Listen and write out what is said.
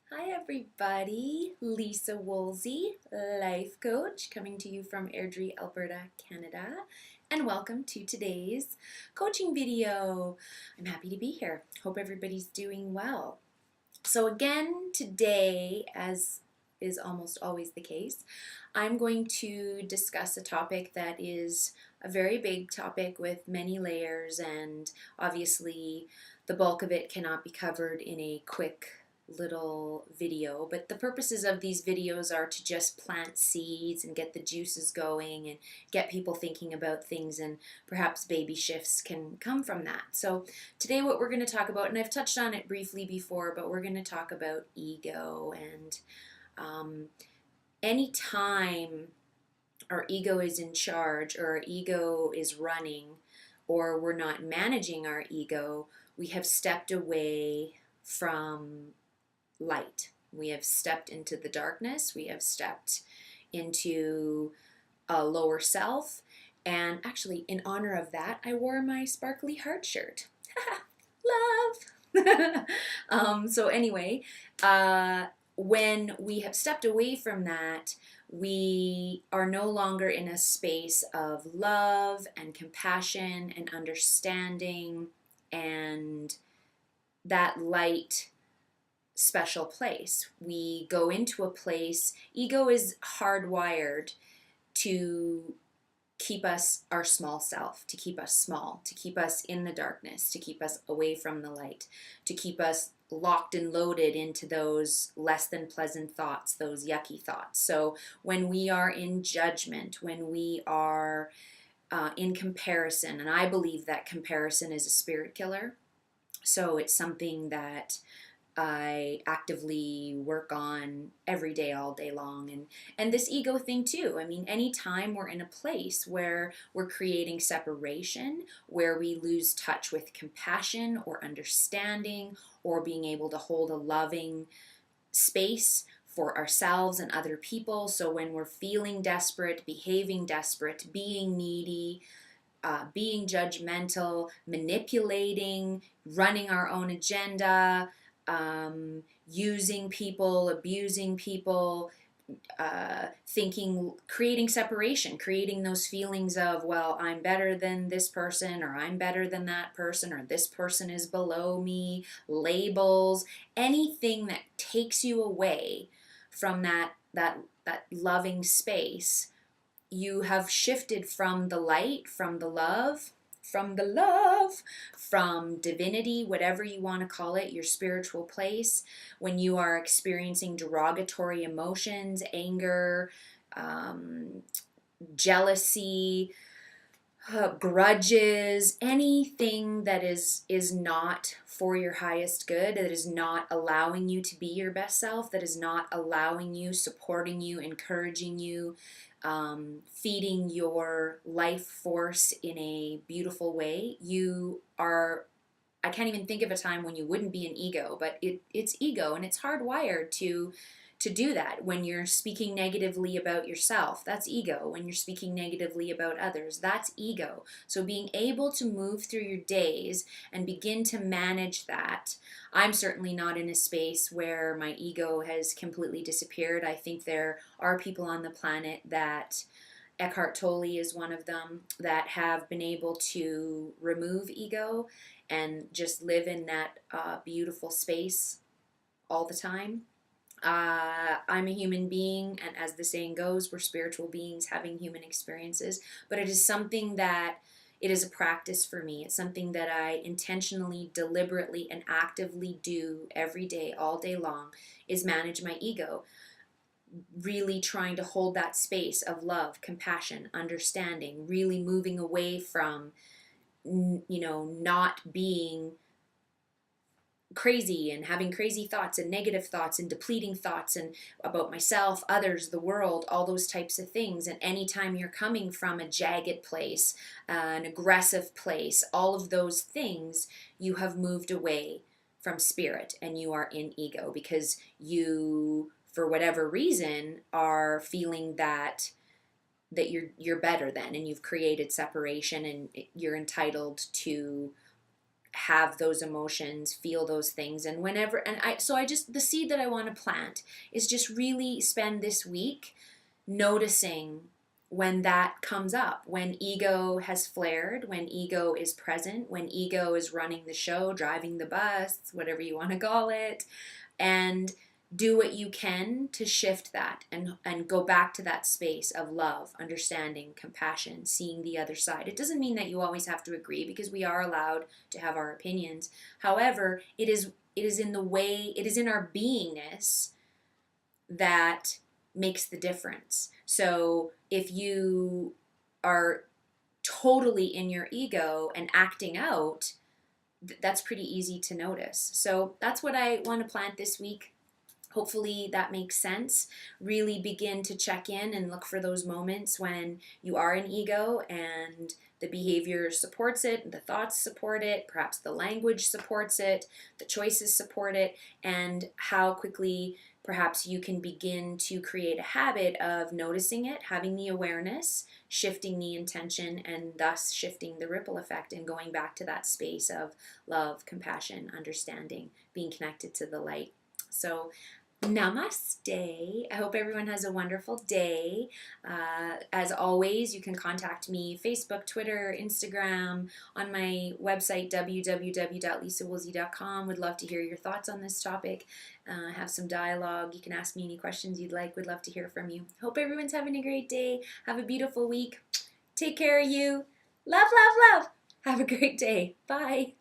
Hi everybody, Leisa Woolsey, life coach, coming to you from Airdrie, Alberta, Canada, and welcome to today's coaching video. I'm happy to be here. Hope everybody's doing well. So again, today, as is almost always the case, I'm going to discuss a topic that is a very big topic with many layers, and obviously the bulk of it cannot be covered in a quick little video, but the purposes of these videos are to just plant seeds and get the juices going and get people thinking about things, and perhaps baby shifts can come from that. So today what we're going to talk about, and I've touched on it briefly before, but we're going to talk about ego. And anytime our ego is in charge, or our ego is running, or we're not managing our ego, we have stepped away from light. We have stepped into the darkness. We have stepped into a lower self. And actually, in honor of that, I wore my sparkly heart shirt. Love! So anyway, when we have stepped away from that, we are no longer in a space of love and compassion and understanding and that light special place. We go into a place, ego is hardwired to keep us our small self, to keep us small, to keep us in the darkness, to keep us away from the light, to keep us locked and loaded into those less than pleasant thoughts, those yucky thoughts. So when we are in judgment, when we are in comparison, and I believe that comparison is a spirit killer, so it's something that I actively work on every day, all day long. And this ego thing too. I mean, anytime we're in a place where we're creating separation, where we lose touch with compassion or understanding, or being able to hold a loving space for ourselves and other people. So when we're feeling desperate, behaving desperate, being needy, being judgmental, manipulating, running our own agenda, using people, abusing people, creating separation, creating those feelings of, well, I'm better than this person, or I'm better than that person, or this person is below me, labels, anything that takes you away from that loving space. You have shifted from the light, from the love, from divinity, whatever you want to call it, your spiritual place. When you are experiencing derogatory emotions, anger, jealousy, grudges, anything that is not for your highest good, that is not allowing you to be your best self, that is not allowing you, supporting you, encouraging you, feeding your life force in a beautiful way. You are, I can't even think of a time when you wouldn't be an ego, but it's ego, and it's hardwired to do that. When you're speaking negatively about yourself, that's ego. When you're speaking negatively about others, that's ego. So being able to move through your days and begin to manage that. I'm certainly not in a space where my ego has completely disappeared. I think there are people on the planet, that Eckhart Tolle is one of them, that have been able to remove ego and just live in that beautiful space all the time. I'm a human being, and as the saying goes, we're spiritual beings having human experiences. But it is something that, it is a practice for me. It's something that I intentionally, deliberately, and actively do every day, all day long, is manage my ego. Really trying to hold that space of love, compassion, understanding, really moving away from, not being crazy and having crazy thoughts and negative thoughts and depleting thoughts and about myself, others, the world, all those types of things. And anytime you're coming from a jagged place, an aggressive place, all of those things, you have moved away from spirit and you are in ego, because you, for whatever reason, are feeling that you're better than, and you've created separation, and you're entitled to have those emotions, feel those things. And whenever, the seed that I want to plant is just really spend this week noticing when that comes up, when ego has flared, when ego is present, when ego is running the show, driving the bus, whatever you want to call it, and do what you can to shift that and go back to that space of love, understanding, compassion, seeing the other side. It doesn't mean that you always have to agree, because we are allowed to have our opinions. However, it is in the way, it is in our beingness that makes the difference. So if you are totally in your ego and acting out, that's pretty easy to notice. So that's what I want to plant this week. Hopefully that makes sense. Really begin to check in and look for those moments when you are in ego and the behavior supports it, the thoughts support it, perhaps the language supports it, the choices support it, and how quickly perhaps you can begin to create a habit of noticing it, having the awareness, shifting the intention, and thus shifting the ripple effect and going back to that space of love, compassion, understanding, being connected to the light. So namaste. I hope everyone has a wonderful day. As always, you can contact me Facebook, Twitter, Instagram, on my website www.leisawoolsey.com. Would love to hear your thoughts on this topic. Have some dialogue. You can ask me any questions you'd like. Would love to hear from you. Hope everyone's having a great day. Have a beautiful week. Take care of you. Love, love, love. Have a great day. Bye.